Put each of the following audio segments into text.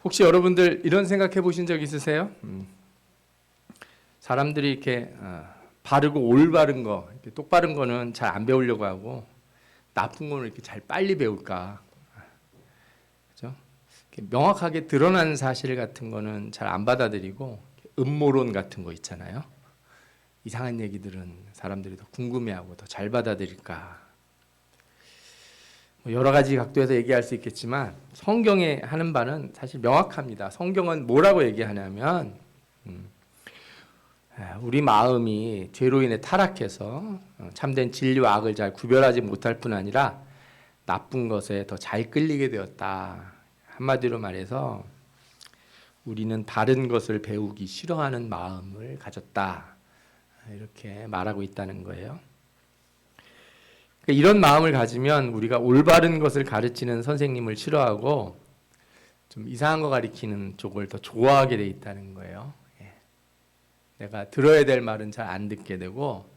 혹시 여러분들 이런 생각해 보신 적 있으세요? 사람들이 이렇게 바르고 올바른 거, 이렇게 똑바른 거는 잘 안 배우려고 하고 나쁜 거는 이렇게 잘 빨리 배울까? 그죠? 이렇게 명확하게 드러난 사실 같은 거는 잘 안 받아들이고 음모론 같은 거 있잖아요. 이상한 얘기들은 사람들이 더 궁금해하고 더 잘 받아들일까? 여러 가지 각도에서 얘기할 수 있겠지만 성경에 하는 바는 사실 명확합니다. 성경은 뭐라고 얘기하냐면 우리 마음이 죄로 인해 타락해서 참된 진리와 악을 잘 구별하지 못할 뿐 아니라 나쁜 것에 더 잘 끌리게 되었다. 한마디로 말해서 우리는 바른 것을 배우기 싫어하는 마음을 가졌다. 이렇게 말하고 있다는 거예요. 이런 마음을 가지면 우리가 올바른 것을 가르치는 선생님을 싫어하고 좀 이상한 거 가르치는 쪽을 더 좋아하게 돼 있다는 거예요. 내가 들어야 될 말은 잘 안 듣게 되고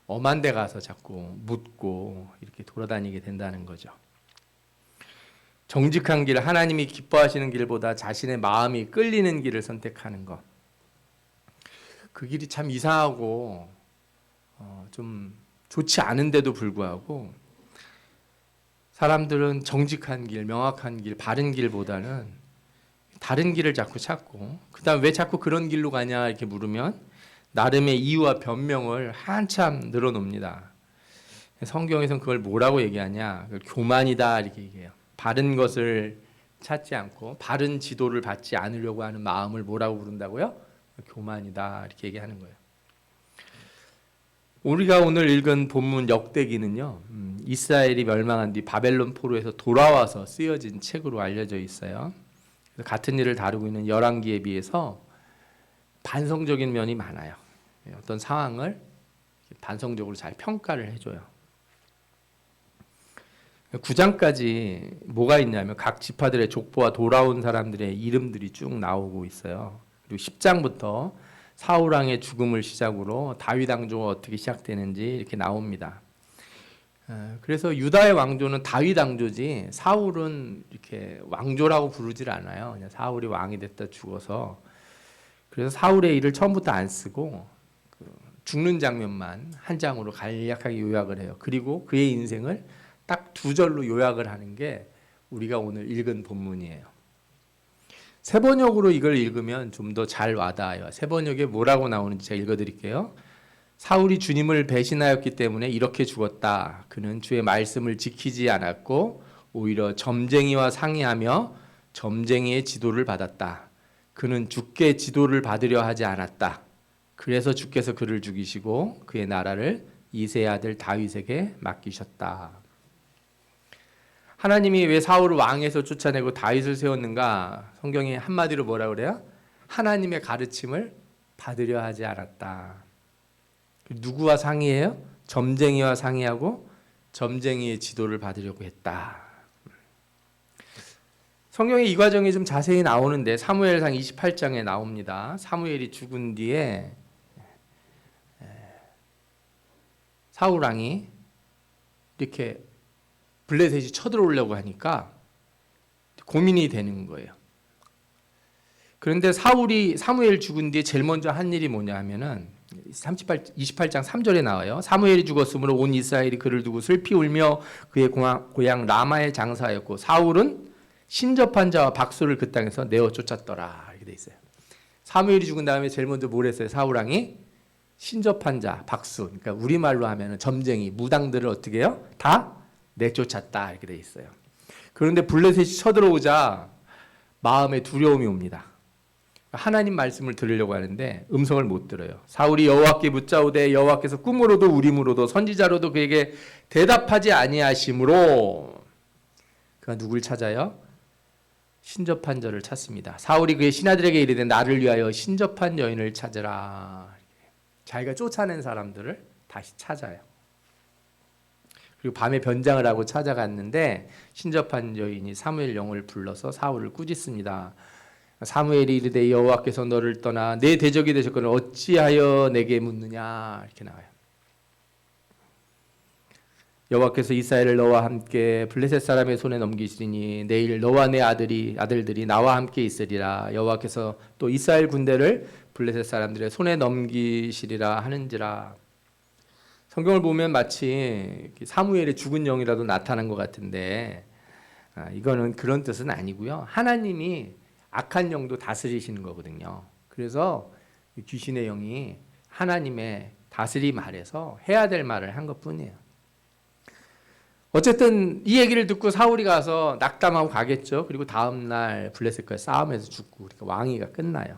엄한 데 가서 자꾸 묻고 이렇게 돌아다니게 된다는 거죠. 정직한 길, 하나님이 기뻐하시는 길보다 자신의 마음이 끌리는 길을 선택하는 것. 그 길이 참 이상하고 좀 좋지 않은데도 불구하고 사람들은 정직한 길, 명확한 길, 바른 길보다는 다른 길을 자꾸 찾고 그다음 왜 자꾸 그런 길로 가냐 이렇게 물으면 나름의 이유와 변명을 한참 늘어놉니다. 성경에서는 그걸 뭐라고 얘기하냐? 그걸 교만이다 이렇게 얘기해요. 바른 것을 찾지 않고 바른 지도를 받지 않으려고 하는 마음을 뭐라고 부른다고요? 교만이다 이렇게 얘기하는 거예요. 우리가 오늘 읽은 본문 역대기는요, 이스라엘이 멸망한 뒤 바벨론 포로에서 돌아와서 쓰여진 책으로 알려져 있어요. 같은 일을 다루고 있는 열왕기에 비해서 반성적인 면이 많아요. 어떤 상황을 반성적으로 잘 평가를 해줘요. 9장까지 뭐가 있냐면 각 지파들의 족보와 돌아온 사람들의 이름들이 쭉 나오고 있어요. 그리고 10장부터 사울 왕의 죽음을 시작으로 다윗 왕조가 어떻게 시작되는지 이렇게 나옵니다. 그래서 유다의 왕조는 다윗 왕조지 사울은 이렇게 왕조라고 부르질 않아요. 그냥 사울이 왕이 됐다 죽어서. 그래서 사울의 일을 처음부터 안 쓰고 죽는 장면만 한 장으로 간략하게 요약을 해요. 그리고 그의 인생을 딱 2절로 요약을 하는 게 우리가 오늘 읽은 본문이에요. 세번역으로 이걸 읽으면 좀 더 잘 와닿아요. 세번역에 뭐라고 나오는지 제가 읽어드릴게요. 사울이 주님을 배신하였기 때문에 이렇게 죽었다. 그는 주의 말씀을 지키지 않았고 오히려 점쟁이와 상의하며 점쟁이의 지도를 받았다. 그는 주께 지도를 받으려 하지 않았다. 그래서 주께서 그를 죽이시고 그의 나라를 이새의 아들 다윗에게 맡기셨다. 하나님이 왜 사울을 왕에서 쫓아내고 다윗을 세웠는가? 성경이 한마디로 뭐라 그래요? 하나님의 가르침을 받으려 하지 않았다. 누구와 상의해요? 점쟁이와 상의하고 점쟁이의 지도를 받으려고 했다. 성경에 이 과정이 좀 자세히 나오는데 사무엘상 28장에 나옵니다. 사무엘이 죽은 뒤에 사울 왕이 이렇게 블레셋이 쳐들어오려고 하니까 고민이 되는 거예요. 그런데 사무엘이 죽은 뒤에 제일 먼저 한 일이 뭐냐 하면은 28장 3절에 나와요. 사무엘이 죽었으므로 온 이스라엘이 그를 두고 슬피 울며 그의 고향 라마에 장사하였고 사울은 신접한 자와 박수를 그 땅에서 내어 쫓았더라. 이렇게 돼 있어요. 사무엘이 죽은 다음에 제일 먼저 뭘 했어요? 사울 왕이 신접한 자, 박수. 그러니까 우리말로 하면은 점쟁이, 무당들을 어떻게 해요? 다 내쫓았다 이렇게 돼 있어요. 그런데 블레셋이 쳐들어오자 마음에 두려움이 옵니다. 하나님 말씀을 들으려고 하는데 음성을 못 들어요. 사울이 여호와께 묻자오되 여호와께서 꿈으로도 우림으로도 선지자로도 그에게 대답하지 아니하심으로 그가 누굴 찾아요? 신접한 자를 찾습니다. 사울이 그의 신하들에게 이르되 나를 위하여 신접한 여인을 찾으라. 자기가 쫓아낸 사람들을 다시 찾아요. 그리고 밤에 변장을 하고 찾아갔는데 신접한 여인이 사무엘 영을 불러서 사울을 꾸짖습니다. 사무엘이 이르되 여호와께서 너를 떠나 내 대적이 되셨거늘 어찌하여 내게 묻느냐 이렇게 나와요. 여호와께서 이스라엘을 너와 함께 블레셋 사람의 손에 넘기시리니 내일 너와 내 아들들이 나와 함께 있으리라. 여호와께서 또 이스라엘 군대를 블레셋 사람들의 손에 넘기시리라 하는지라. 성경을 보면 마치 사무엘의 죽은 영이라도 나타난 것 같은데 이거는 그런 뜻은 아니고요. 하나님이 악한 영도 다스리시는 거거든요. 그래서 귀신의 영이 하나님의 다스림 아래서 해야 될 말을 한 것뿐이에요. 어쨌든 이 얘기를 듣고 사울이 가서 낙담하고 가겠죠. 그리고 다음날 블레셋과의 싸움에서 죽고 그러니까 왕위가 끝나요.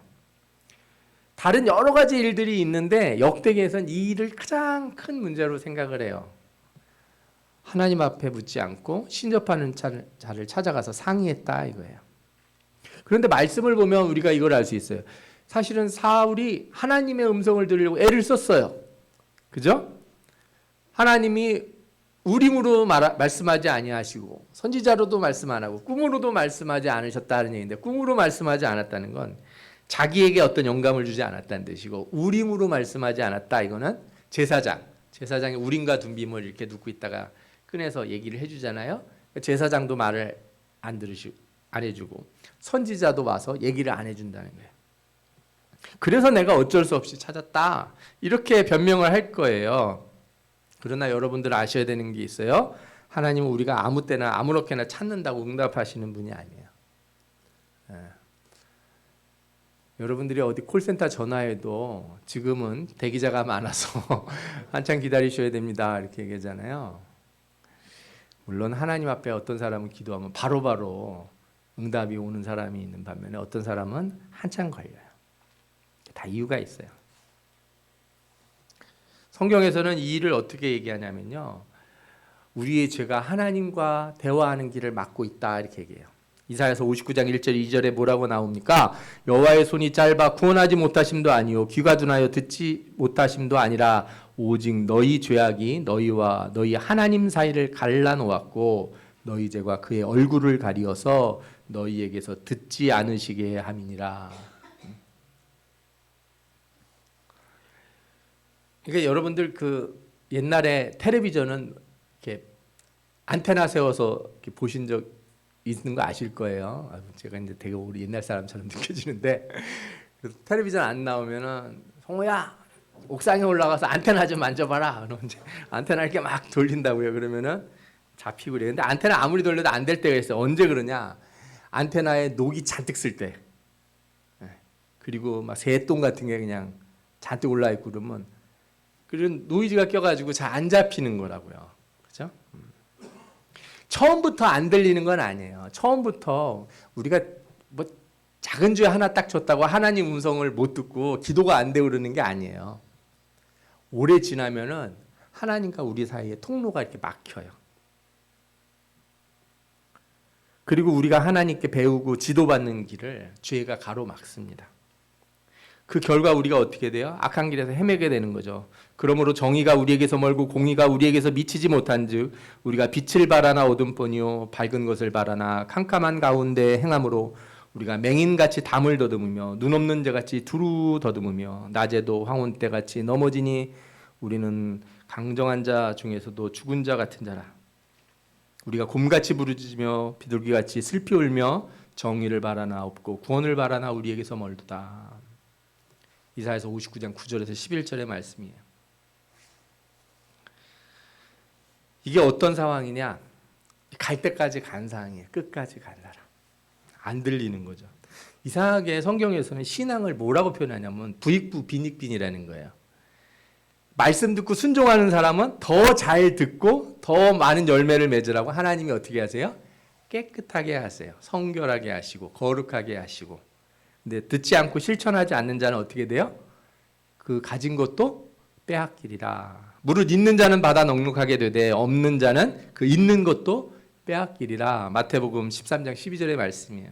다른 여러 가지 일들이 있는데 역대기에서는 이 일을 가장 큰 문제로 생각을 해요. 하나님 앞에 묻지 않고 신접하는 자를 찾아가서 상의했다 이거예요. 그런데 말씀을 보면 우리가 이걸 알 수 있어요. 사실은 사울이 하나님의 음성을 들으려고 애를 썼어요. 그죠? 하나님이 우림으로 말씀하지 아니하시고 선지자로도 말씀 안 하고 꿈으로도 말씀하지 않으셨다는 얘기인데, 꿈으로 말씀하지 않았다는 건 자기에게 어떤 영감을 주지 않았다는 뜻이고, 우림으로 말씀하지 않았다 이거는 제사장이 우림과 둠빔을 이렇게 놓고 있다가 꺼내서 얘기를 해주잖아요. 제사장도 말을 안 해주고 선지자도 와서 얘기를 안 해준다는 거예요. 그래서 내가 어쩔 수 없이 찾았다 이렇게 변명을 할 거예요. 그러나 여러분들 아셔야 되는 게 있어요. 하나님은 우리가 아무 때나 아무렇게나 찾는다고 응답하시는 분이 아니에요. 여러분들이 어디 콜센터 전화해도 지금은 대기자가 많아서 한참 기다리셔야 됩니다 이렇게 얘기하잖아요. 물론 하나님 앞에 어떤 사람은 기도하면 바로바로 응답이 오는 사람이 있는 반면에 어떤 사람은 한참 걸려요. 다 이유가 있어요. 성경에서는 이 일을 어떻게 얘기하냐면요, 우리의 죄가 하나님과 대화하는 길을 막고 있다 이렇게 얘기해요. 이사야서 59장 1절 2절에 뭐라고 나옵니까? 여호와의 손이 짧아 구원하지 못하심도 아니요 귀가 둔하여 듣지 못하심도 아니라 오직 너희 죄악이 너희와 너희 하나님 사이를 갈라놓았고 너희 죄가 그의 얼굴을 가리어서 너희에게서 듣지 않으시게 함이니라. 그러니까 여러분들 그 옛날에 텔레비전은 이렇게 안테나 세워서 이렇게 보신 적 있는 거 아실 거예요. 제가 이제 되게 우리 옛날 사람처럼 느껴지는데, 텔레비전 안 나오면은 성호야 옥상에 올라가서 안테나 좀 만져봐라. 그러면 이제 안테나 이렇게 막 돌린다고요. 그러면은 잡히고 그래요. 근데 안테나 아무리 돌려도 안 될 때가 있어요. 언제 그러냐? 안테나에 녹이 잔뜩 쓸 때. 그리고 막 새똥 같은 게 그냥 잔뜩 올라 있고 그러면 그런 노이즈가 껴가지고 잘 안 잡히는 거라고요. 그렇죠? 처음부터 안 들리는 건 아니에요. 처음부터 우리가 뭐 작은 죄 하나 딱 줬다고 하나님 음성을 못 듣고 기도가 안 되고 그러는 게 아니에요. 오래 지나면은 하나님과 우리 사이에 통로가 이렇게 막혀요. 그리고 우리가 하나님께 배우고 지도받는 길을 죄가 가로막습니다. 그 결과 우리가 어떻게 돼요? 악한 길에서 헤매게 되는 거죠. 그러므로 정의가 우리에게서 멀고 공의가 우리에게서 미치지 못한즉 우리가 빛을 바라나 어둠뿐이요 밝은 것을 바라나 캄캄한 가운데 행함으로 우리가 맹인같이 담을 더듬으며 눈 없는 자같이 두루 더듬으며 낮에도 황혼 때같이 넘어지니 우리는 강정한 자 중에서도 죽은 자 같은 자라. 우리가 곰같이 부르짖으며 비둘기같이 슬피 울며 정의를 바라나 없고 구원을 바라나 우리에게서 멀도다. 이사야서 59장 9절에서 11절의 말씀이에요. 이게 어떤 상황이냐? 갈 때까지 간 상황이에요. 끝까지 간 사람. 안 들리는 거죠. 이상하게 성경에서는 신앙을 뭐라고 표현하냐면 부익부 빈익빈이라는 거예요. 말씀 듣고 순종하는 사람은 더 잘 듣고 더 많은 열매를 맺으라고 하나님이 어떻게 하세요? 깨끗하게 하세요. 성결하게 하시고 거룩하게 하시고. 근데 듣지 않고 실천하지 않는 자는 어떻게 돼요? 그 가진 것도 빼앗기리라. 무릇 있는 자는 받아 넉넉하게 되되 없는 자는 그 있는 것도 빼앗기리라. 마태복음 13장 12절의 말씀이에요.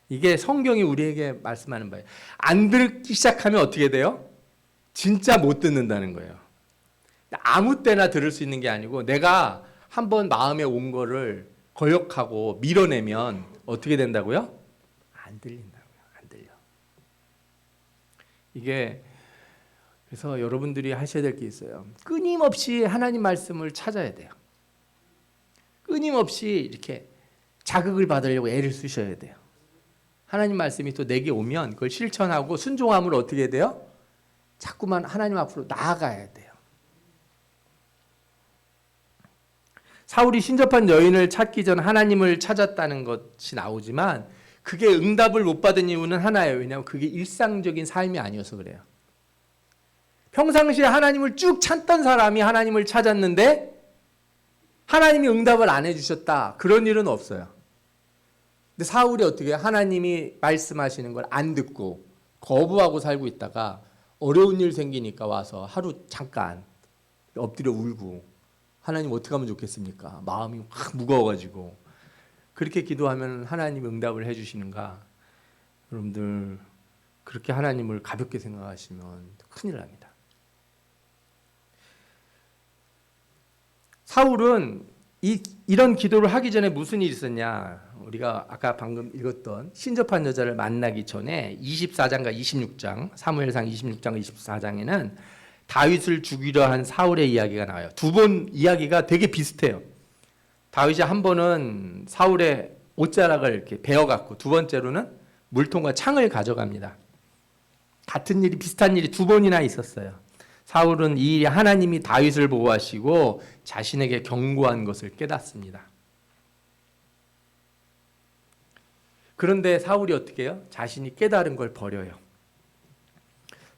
이게 성경이 우리에게 말씀하는 바예요. 안 듣기 시작하면 어떻게 돼요? 진짜 못 듣는다는 거예요. 아무 때나 들을 수 있는 게 아니고 내가 한번 마음에 온 거를 거역하고 밀어내면 어떻게 된다고요? 안 들린다고요. 안 들려. 이게 그래서 여러분들이 하셔야 될 게 있어요. 끊임없이 하나님 말씀을 찾아야 돼요. 끊임없이 이렇게 자극을 받으려고 애를 쓰셔야 돼요. 하나님 말씀이 또 내게 오면 그걸 실천하고 순종함으로 어떻게 해야 돼요? 자꾸만 하나님 앞으로 나아가야 돼요. 사울이 신접한 여인을 찾기 전 하나님을 찾았다는 것이 나오지만 그게 응답을 못 받은 이유는 하나예요. 왜냐하면 그게 일상적인 삶이 아니어서 그래요. 평상시에 하나님을 쭉 찾던 사람이 하나님을 찾았는데 하나님이 응답을 안 해주셨다. 그런 일은 없어요. 근데 사울이 어떻게 해요? 하나님이 말씀하시는 걸 안 듣고 거부하고 살고 있다가 어려운 일 생기니까 와서 하루 잠깐 엎드려 울고 하나님 어떻게 하면 좋겠습니까? 마음이 확 무거워가지고 그렇게 기도하면 하나님이 응답을 해주시는가? 여러분들 그렇게 하나님을 가볍게 생각하시면 큰일 납니다. 사울은 이런 기도를 하기 전에 무슨 일이 있었냐? 우리가 아까 방금 읽었던 신접한 여자를 만나기 전에 24장과 26장, 사무엘상 26장, 24장에는 다윗을 죽이려 한 사울의 이야기가 나와요. 두 번 이야기가 되게 비슷해요. 다윗이 한 번은 사울의 옷자락을 이렇게 베어갖고 두 번째로는 물통과 창을 가져갑니다. 같은 일이 비슷한 일이 두 번이나 있었어요. 사울은 이 일이 하나님이 다윗을 보호하시고 자신에게 경고한 것을 깨닫습니다. 그런데 사울이 어떻게 해요? 자신이 깨달은 걸 버려요.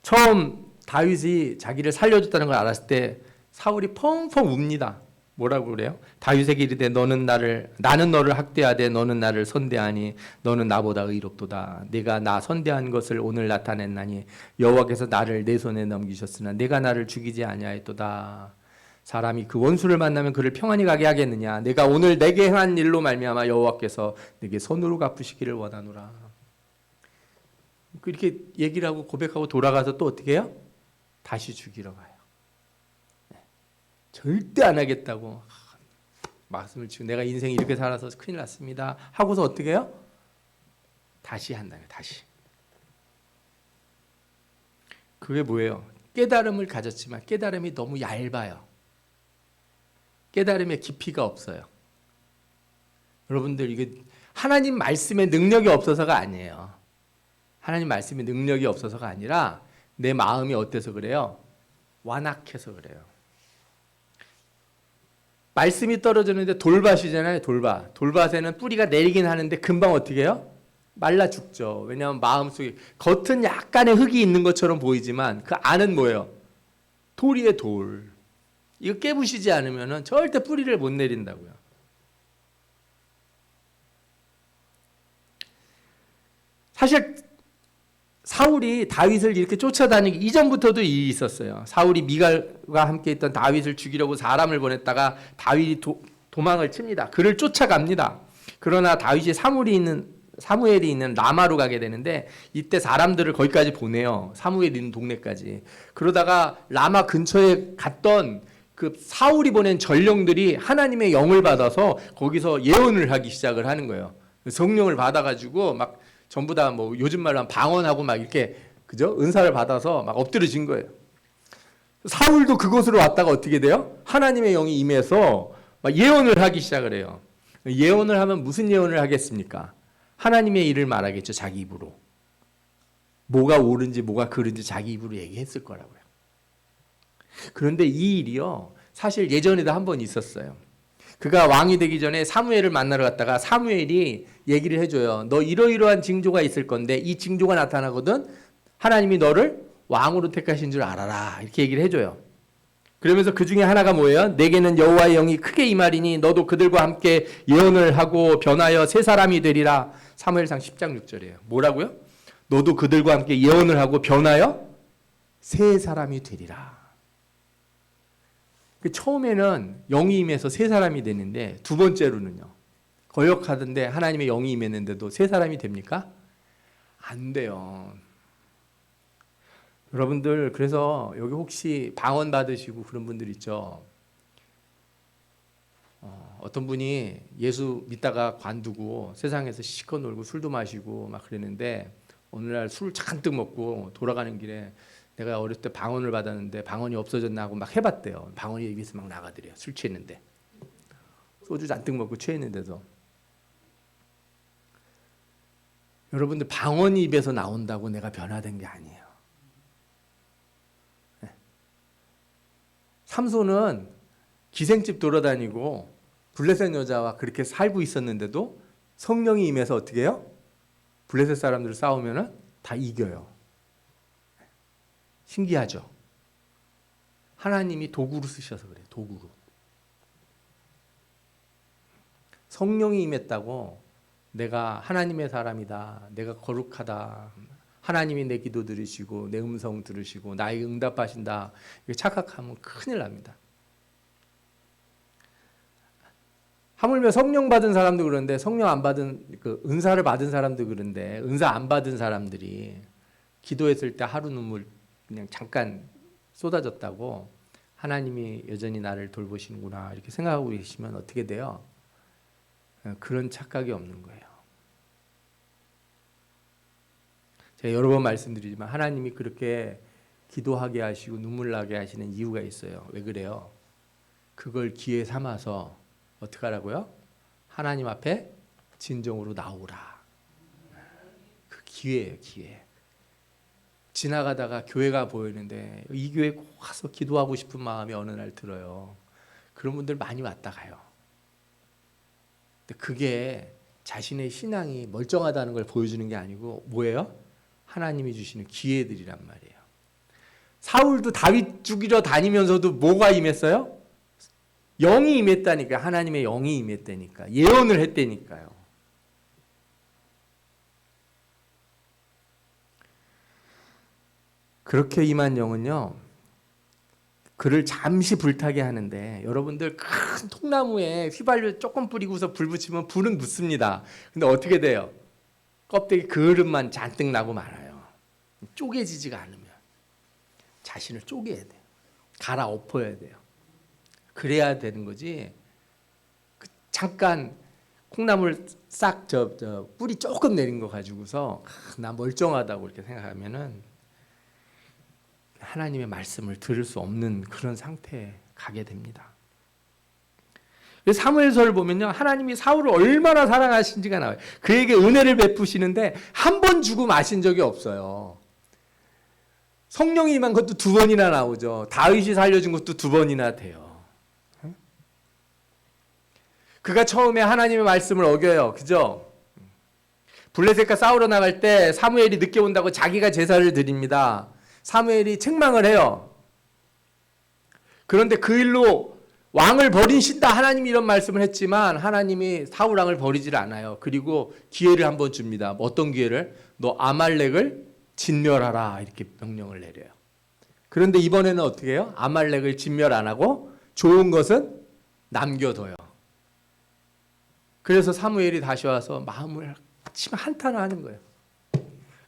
처음 다윗이 자기를 살려줬다는 걸 알았을 때 사울이 펑펑 웁니다. 뭐라고 그래요? 다윗에게 이르되 나는 너를 학대하되 너는 나를 선대하니 너는 나보다 의롭도다. 내가 나 선대한 것을 오늘 나타냈나니 여호와께서 나를 내 손에 넘기셨으나 내가 나를 죽이지 아니하였도다. 사람이 그 원수를 만나면 그를 평안히 가게 하겠느냐. 내가 오늘 내게 행한 일로 말미암아 여호와께서 내게 손으로 갚으시기를 원하노라. 이렇게 얘기를 하고 고백하고 돌아가서 또 어떻게 해요? 다시 죽이러 가요. 절대 안 하겠다고 말씀을 치고 내가 인생이 이렇게 살아서 큰일 났습니다 하고서 어떻게 해요? 다시 한다요. 다시. 그게 뭐예요? 깨달음을 가졌지만 깨달음이 너무 얇아요. 깨달음의 깊이가 없어요. 여러분들 이게 하나님 말씀의 능력이 없어서가 아니에요. 하나님 말씀의 능력이 없어서가 아니라 내 마음이 어때서 그래요? 완악해서 그래요. 말씀이 떨어지는데 돌밭이잖아요. 돌밭에는 뿌리가 내리긴 하는데 금방 어떻게 해요? 말라 죽죠. 왜냐하면 마음속에 겉은 약간의 흙이 있는 것처럼 보이지만 그 안은 뭐예요? 돌이에요. 돌. 이거 깨부시지 않으면 절대 뿌리를 못 내린다고요. 사실 사울이 다윗을 이렇게 쫓아다니기 이전부터도 일이 있었어요. 사울이 미갈과 함께 있던 다윗을 죽이려고 사람을 보냈다가 다윗이 도망을 칩니다. 그를 쫓아갑니다. 그러나 다윗이 사무엘이 있는 라마로 가게 되는데 이때 사람들을 거기까지 보내요. 사무엘이 있는 동네까지. 그러다가 라마 근처에 갔던 그 사울이 보낸 전령들이 하나님의 영을 받아서 거기서 예언을 하기 시작을 하는 거예요. 성령을 받아가지고 막 전부 다 뭐 요즘 말로 하면 방언하고 막 이렇게 그죠? 은사를 받아서 막 엎드려진 거예요. 사울도 그곳으로 왔다가 어떻게 돼요? 하나님의 영이 임해서 막 예언을 하기 시작을 해요. 예언을 하면 무슨 예언을 하겠습니까? 하나님의 일을 말하겠죠. 자기 입으로. 뭐가 옳은지 뭐가 그른지 자기 입으로 얘기했을 거라고요. 그런데 이 일이요. 사실 예전에도 한 번 있었어요. 그가 왕이 되기 전에 사무엘을 만나러 갔다가 사무엘이 얘기를 해줘요. 너 이러이러한 징조가 있을 건데 이 징조가 나타나거든 하나님이 너를 왕으로 택하신 줄 알아라. 이렇게 얘기를 해줘요. 그러면서 그 중에 하나가 뭐예요? 내게는 여호와의 영이 크게 임하리니 너도 그들과 함께 예언을 하고 변하여 새 사람이 되리라. 사무엘상 10장 6절이에요. 뭐라고요? 너도 그들과 함께 예언을 하고 변하여 새 사람이 되리라. 처음에는 영이 임해서 새 사람이 되는데 두 번째로는요. 거역하던데 하나님의 영이 임했는데도 새 사람이 됩니까? 안 돼요. 여러분들 그래서 여기 혹시 방언 받으시고 그런 분들 있죠. 어떤 분이 예수 믿다가 관두고 세상에서 시커 놀고 술도 마시고 막 그랬는데 어느 날 술 잔뜩 먹고 돌아가는 길에 내가 어렸을 때 방언을 받았는데 방언이 없어졌나 하고 막 해봤대요. 방언이 입에서 막 나가더래요. 술 취했는데. 소주 잔뜩 먹고 취했는데도. 여러분들 방언이 입에서 나온다고 내가 변화된 게 아니에요. 삼손은 기생집 돌아다니고 블레셋 여자와 그렇게 살고 있었는데도 성령이 임해서 어떻게 해요? 블레셋 사람들 싸우면 다 이겨요. 신기하죠? 하나님이 도구로 쓰셔서 그래요. 도구로. 성령이 임했다고 내가 하나님의 사람이다. 내가 거룩하다. 하나님이 내 기도 들으시고 내 음성 들으시고 나에게 응답하신다. 이거 착각하면 큰일 납니다. 하물며 성령 받은 사람도 그런데 성령 안 받은 그 은사를 받은 사람도 그런데 은사 안 받은 사람들이 기도했을 때 하루 눈물 그냥 잠깐 쏟아졌다고 하나님이 여전히 나를 돌보시는구나 이렇게 생각하고 계시면 어떻게 돼요? 그런 착각이 없는 거예요. 제가 여러 번 말씀드리지만 하나님이 그렇게 기도하게 하시고 눈물 나게 하시는 이유가 있어요. 왜 그래요? 그걸 기회 삼아서 어떻게 하라고요? 하나님 앞에 진정으로 나오라. 그 기회예요, 기회. 지나가다가 교회가 보이는데 이 교회 꼭 와서 기도하고 싶은 마음이 어느 날 들어요. 그런 분들 많이 왔다 가요. 근데 그게 자신의 신앙이 멀쩡하다는 걸 보여주는 게 아니고 뭐예요? 하나님이 주시는 기회들이란 말이에요. 사울도 다윗 죽이러 다니면서도 뭐가 임했어요? 영이 임했다니까. 하나님의 영이 임했다니까. 예언을 했다니까요. 그렇게 임한 영은요, 그를 잠시 불타게 하는데 여러분들 큰 통나무에 휘발유 조금 뿌리고서 불 붙이면 불은 붙습니다. 근데 어떻게 돼요? 껍데기 그릇만 잔뜩 나고 말아요. 쪼개지지가 않으면 자신을 쪼개야 돼요. 갈아엎어야 돼요. 그래야 되는 거지. 잠깐 콩나물 싹 뿌리 조금 내린 거 가지고서 나 멀쩡하다고 이렇게 생각하면은 하나님의 말씀을 들을 수 없는 그런 상태에 가게 됩니다. 사무엘서를 보면요, 하나님이 사울을 얼마나 사랑하신지가 나와요. 그에게 은혜를 베푸시는데 한 번 주고 마신 적이 없어요. 성령이 임한 것도 2번이나 나오죠. 다윗이 살려준 것도 2번이나 돼요. 그가 처음에 하나님의 말씀을 어겨요. 그죠? 블레셋과 싸우러 나갈 때 사무엘이 늦게 온다고 자기가 제사를 드립니다. 사무엘이 책망을 해요. 그런데 그 일로 왕을 버리신다 하나님이 이런 말씀을 했지만 하나님이 사울 왕을 버리질 않아요. 그리고 기회를 한번 줍니다. 어떤 기회를? 너 아말렉을 진멸하라 이렇게 명령을 내려요. 그런데 이번에는 어떻게 해요? 아말렉을 진멸 안 하고 좋은 것은 남겨둬요. 그래서 사무엘이 다시 와서 마음을 침 한탄하는 거예요.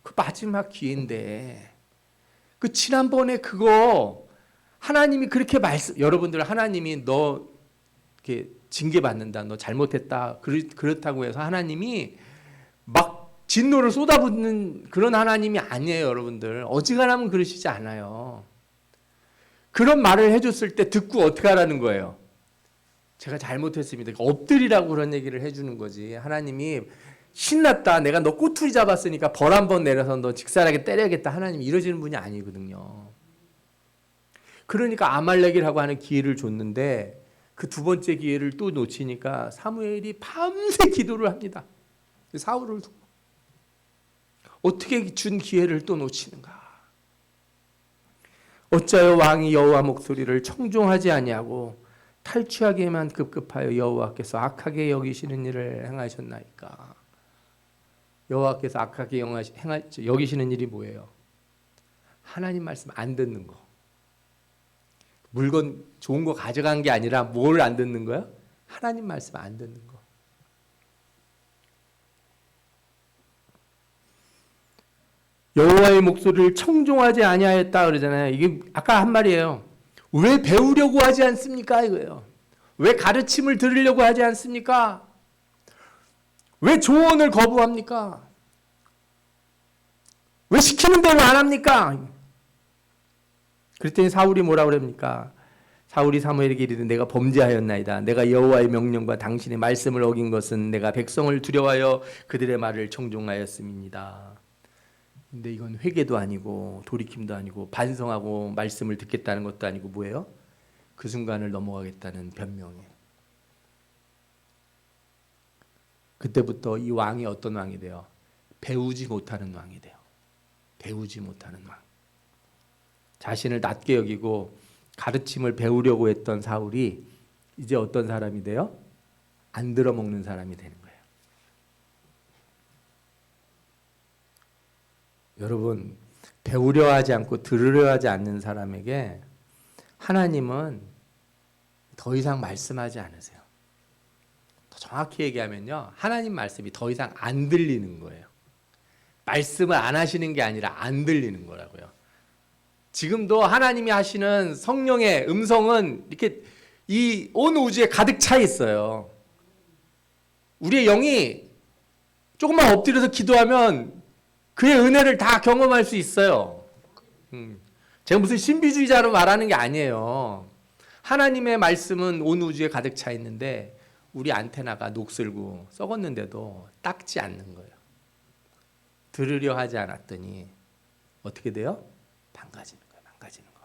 그 마지막 기회인데 그 지난번에 그거 하나님이 그렇게 여러분들 하나님이 너 이렇게 징계받는다, 너 잘못했다 그렇다고 해서 하나님이 막 진노를 쏟아붓는 그런 하나님이 아니에요. 여러분들 어지간하면 그러시지 않아요. 그런 말을 해줬을 때 듣고 어떻게 하라는 거예요? 제가 잘못했습니다. 엎드리라고 그런 얘기를 해주는 거지. 하나님이 신났다. 내가 너 꼬투리 잡았으니까 벌 한 번 내려서 너 직살하게 때려야겠다. 하나님이 이러시는 분이 아니거든요. 그러니까 아말렉이라고 하는 기회를 줬는데 그 2번째 기회를 또 놓치니까 사무엘이 밤새 기도를 합니다. 사울을 두고. 어떻게 준 기회를 또 놓치는가? 어찌하여 왕이 여호와 목소리를 청종하지 아니하고 탈취하기에만 급급하여 여호와께서 악하게 여기시는 일을 행하셨나이까. 여호와께서 악하게 여기시는 일이 뭐예요? 하나님 말씀 안 듣는 거. 물건 좋은 거 가져간 게 아니라 뭘 안 듣는 거야? 하나님 말씀 안 듣는 거. 여호와의 목소리를 청종하지 아니하였다 그러잖아요. 이게 아까 한 말이에요. 왜 배우려고 하지 않습니까? 이거예요. 왜 가르침을 들으려고 하지 않습니까? 왜 조언을 거부합니까? 왜 시키는 대로 안 합니까? 그랬더니 사울이 뭐라 그럽니까? 사울이 사무엘에게 이르되 내가 범죄하였나이다. 내가 여호와의 명령과 당신의 말씀을 어긴 것은 내가 백성을 두려워하여 그들의 말을 청종하였음이니이다. 근데 이건 회개도 아니고 돌이킴도 아니고 반성하고 말씀을 듣겠다는 것도 아니고 뭐예요? 그 순간을 넘어가겠다는 변명이에요. 그때부터 이 왕이 어떤 왕이 돼요? 배우지 못하는 왕이 돼요. 배우지 못하는 왕. 자신을 낮게 여기고 가르침을 배우려고 했던 사울이 이제 어떤 사람이 돼요? 안 들어먹는 사람이 되는 거예요. 여러분, 배우려 하지 않고 들으려 하지 않는 사람에게 하나님은 더 이상 말씀하지 않으세요. 더 정확히 얘기하면요, 하나님 말씀이 더 이상 안 들리는 거예요. 말씀을 안 하시는 게 아니라 안 들리는 거라고요. 지금도 하나님이 하시는 성령의 음성은 이렇게 이 온 우주에 가득 차 있어요. 우리의 영이 조금만 엎드려서 기도하면 그의 은혜를 다 경험할 수 있어요. 제가 무슨 신비주의자로 말하는 게 아니에요. 하나님의 말씀은 온 우주에 가득 차 있는데 우리 안테나가 녹슬고 썩었는데도 닦지 않는 거예요. 들으려 하지 않았더니 어떻게 돼요? 망가지는 거예요. 망가지는 거.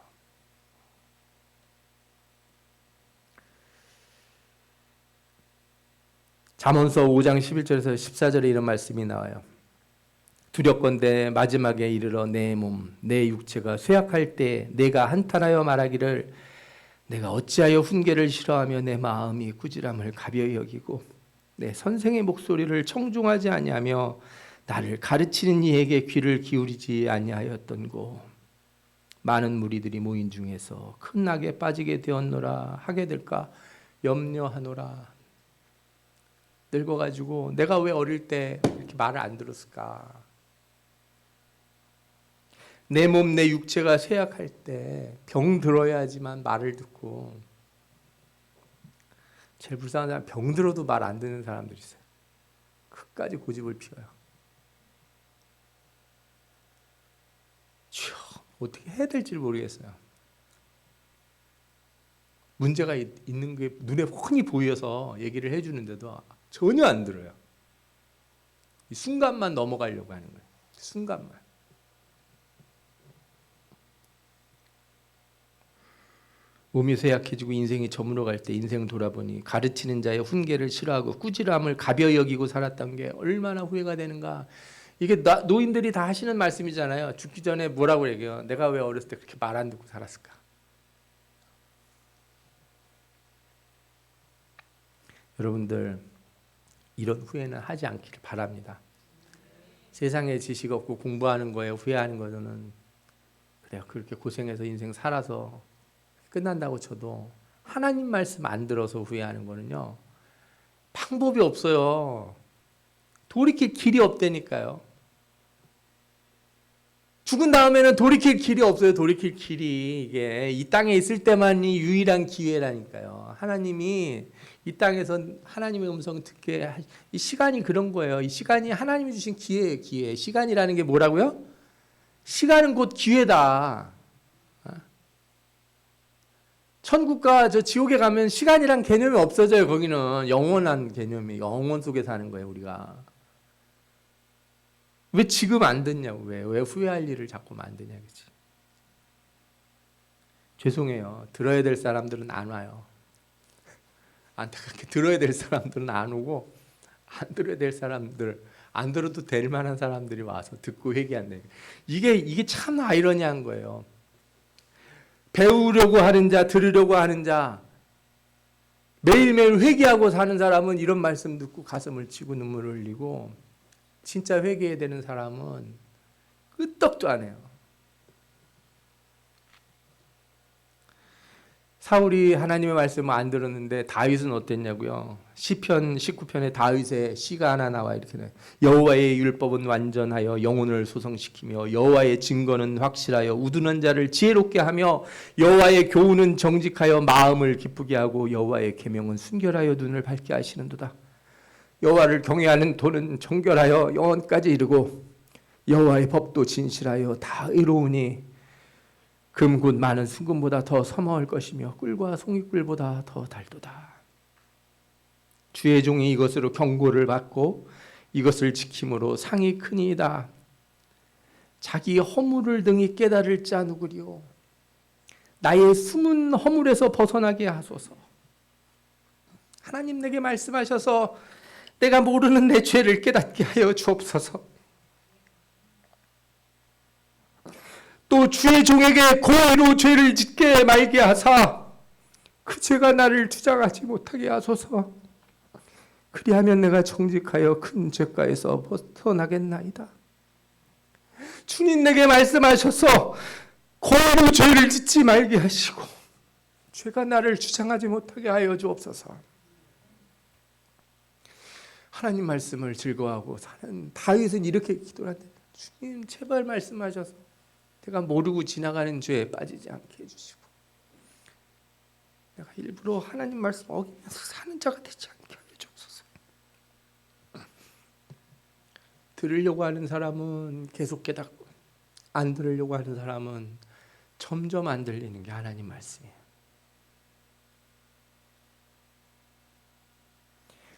잠언서 5장 11절에서 14절에 이런 말씀이 나와요. 두렵건대 마지막에 이르러 내 몸, 내 육체가 쇠약할 때 내가 한탄하여 말하기를 내가 어찌하여 훈계를 싫어하며 내 마음이 꾸지람을 가벼이 여기고 내 선생의 목소리를 청중하지 아니하며 나를 가르치는 이에게 귀를 기울이지 아니하였던고. 많은 무리들이 모인 중에서 큰 악에 빠지게 되었노라. 하게 될까 염려하노라. 늙어가지고 내가 왜 어릴 때 이렇게 말을 안 들었을까. 내 몸, 내 육체가 쇠약할 때 병 들어야지만 말을 듣고, 제일 불쌍한 사람, 병 들어도 말 안 듣는 사람들이 있어요. 끝까지 고집을 피워요. 어떻게 해야 될지 모르겠어요. 문제가 있는 게 눈에 훤히 보여서 얘기를 해주는데도 전혀 안 들어요. 이 순간만 넘어가려고 하는 거예요. 순간만. 몸이 쇠약해지고 인생이 저물어갈 때 인생 돌아보니 가르치는 자의 훈계를 싫어하고 꾸지람을 가벼이 여기고 살았던 게 얼마나 후회가 되는가. 이게 노인들이 다 하시는 말씀이잖아요. 죽기 전에 뭐라고 얘기해요? 내가 왜 어렸을 때 그렇게 말 안 듣고 살았을까? 여러분들 이런 후회는 하지 않기를 바랍니다. 세상에 지식 없고 공부하는 거에 후회하는 거는 그래요. 그렇게 고생해서 인생 살아서 끝난다고 쳐도 하나님 말씀 안 들어서 후회하는 거는요, 방법이 없어요. 돌이킬 길이 없다니까요. 죽은 다음에는 돌이킬 길이 없어요. 돌이킬 길이. 이게 이 땅에 있을 때만이 유일한 기회라니까요. 하나님이 이 땅에서 하나님의 음성 듣게 이 시간이 그런 거예요. 이 시간이 하나님이 주신 기회예요. 기회. 시간이라는 게 뭐라고요? 시간은 곧 기회다. 천국과 저 지옥에 가면 시간이란 개념이 없어져요. 거기는 영원한 개념이, 영원 속에 사는 거예요. 우리가. 왜 지금 안 듣냐고. 왜 후회할 일을 자꾸 만드냐. 그치? 죄송해요. 들어야 될 사람들은 안 와요. 안타깝게 들어야 될 사람들은 안 오고, 안 들어야 될 사람들, 안 들어도 될 만한 사람들이 와서 듣고 회개한다. 이게 참 아이러니한 거예요. 배우려고 하는 자, 들으려고 하는 자, 매일매일 회개하고 사는 사람은 이런 말씀 듣고 가슴을 치고 눈물을 흘리고, 진짜 회개해야 되는 사람은 끄떡도 안 해요. 사울이 하나님의 말씀을 안 들었는데 다윗은 어땠냐고요? 시편 19편에 다윗의 시가 하나 나와 이렇게 돼. 여호와의 율법은 완전하여 영혼을 소성시키며 여호와의 증거는 확실하여 우두는 자를 지혜롭게 하며 여호와의 교훈은 정직하여 마음을 기쁘게 하고 여호와의 계명은 순결하여 눈을 밝게 하시는도다. 여호와를 경외하는 도는 정결하여 영원까지 이르고 여호와의 법도 진실하여 다 의로우니 금굿 많은 순금보다 더 서머할 것이며 꿀과 송이꿀보다 더 달도다. 주의 종이 이것으로 경고를 받고 이것을 지킴으로 상이 크니이다. 자기 허물을 등이 깨달을 자 누구리요. 나의 숨은 허물에서 벗어나게 하소서. 하나님 내게 말씀하셔서 내가 모르는 내 죄를 깨닫게 하여 주옵소서. 또 주의 종에게 고의로 죄를 짓게 말게 하사 그 죄가 나를 주장하지 못하게 하소서. 그리하면 내가 정직하여 큰 죄가에서 벗어나겠나이다. 주님 내게 말씀하셔서 고의로 죄를 짓지 말게 하시고 죄가 나를 주장하지 못하게 하여 주옵소서. 하나님 말씀을 즐거워하고 사는 다윗은 이렇게 기도를 한다. 주님 제발 말씀하셔서 내가 모르고 지나가는 죄에 빠지지 않게 해주시고 내가 일부러 하나님 말씀 어기면서 사는 자가 되지 않게 하여 주옵소서. 들으려고 하는 사람은 계속 깨닫고 안 들으려고 하는 사람은 점점 안 들리는 게 하나님 말씀이에요.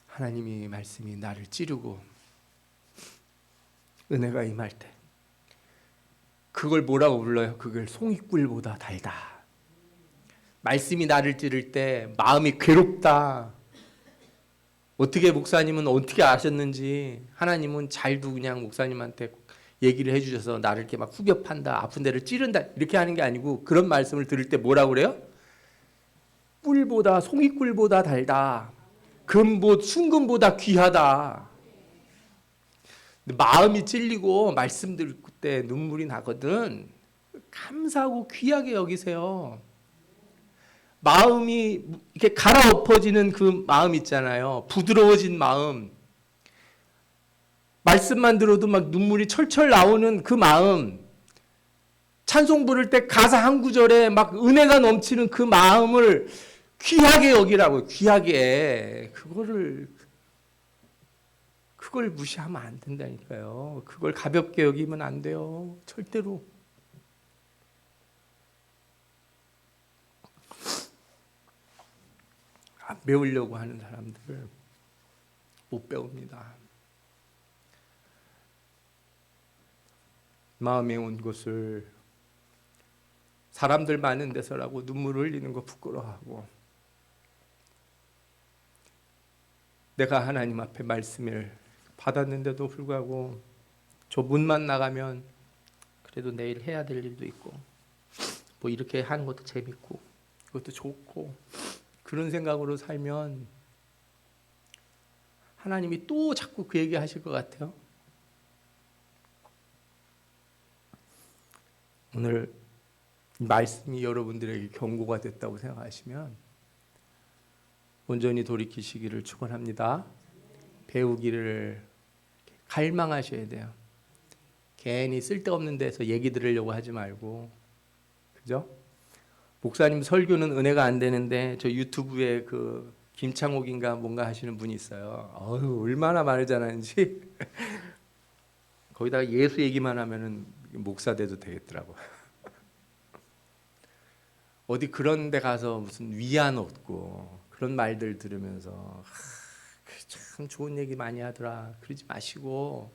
하나님이 말씀이 나를 찌르고 은혜가 임할 때 그걸 뭐라고 불러요? 그걸 송이꿀보다 달다. 말씀이 나를 찌를 때 마음이 괴롭다. 어떻게 목사님은 어떻게 아셨는지 하나님은 잘도 그냥 목사님한테 얘기를 해주셔서 나를 이렇게 막 후벼 판다, 아픈 데를 찌른다 이렇게 하는 게 아니고 그런 말씀을 들을 때 뭐라고 그래요? 꿀보다 송이꿀보다 달다. 순금보다 귀하다. 마음이 찔리고 말씀 들을 때 눈물이 나거든. 감사하고 귀하게 여기세요. 마음이 이렇게 갈아엎어지는 그 마음 있잖아요. 부드러워진 마음. 말씀만 들어도 막 눈물이 철철 나오는 그 마음. 찬송 부를 때 가사 한 구절에 막 은혜가 넘치는 그 마음을 귀하게 여기라고요. 귀하게. 그걸 무시하면 안 된다니까요. 그걸 가볍게 여기면 안 돼요. 절대로. 안 배우려고 하는 사람들 못 배웁니다. 마음에 온 것을 사람들 많은 데서라고 눈물을 흘리는 거 부끄러워하고 내가 하나님 앞에 말씀을 받았는데도 불구하고 저 문만 나가면 그래도 내일 해야 될 일도 있고 뭐 이렇게 하는 것도 재밌고 그것도 좋고 그런 생각으로 살면 하나님이 또 자꾸 그 얘기 하실 것 같아요. 오늘 말씀이 여러분들에게 경고가 됐다고 생각하시면 온전히 돌이키시기를 축원합니다. 배우기를 갈망하셔야 돼요. 괜히 쓸데없는 데서 얘기 들으려고 하지 말고, 그죠? 목사님 설교는 은혜가 안 되는데 저 유튜브에 그 김창옥인가 뭔가 하시는 분이 있어요. 얼마나 말을 잘하는지 거기다가 예수 얘기만 하면은 목사 돼도 되겠더라고. 어디 그런 데 가서 무슨 위안 얻고 그런 말들 들으면서 참 좋은 얘기 많이 하더라 그러지 마시고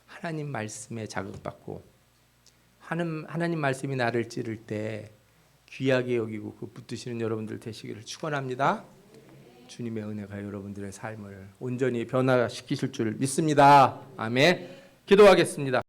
하나님 말씀에 자극받고 하나님 말씀이 나를 찌를 때 귀하게 여기고 그 붙드시는 여러분들 되시기를 축원합니다. 주님의 은혜가 여러분들의 삶을 온전히 변화시키실 줄 믿습니다. 아멘. 기도하겠습니다.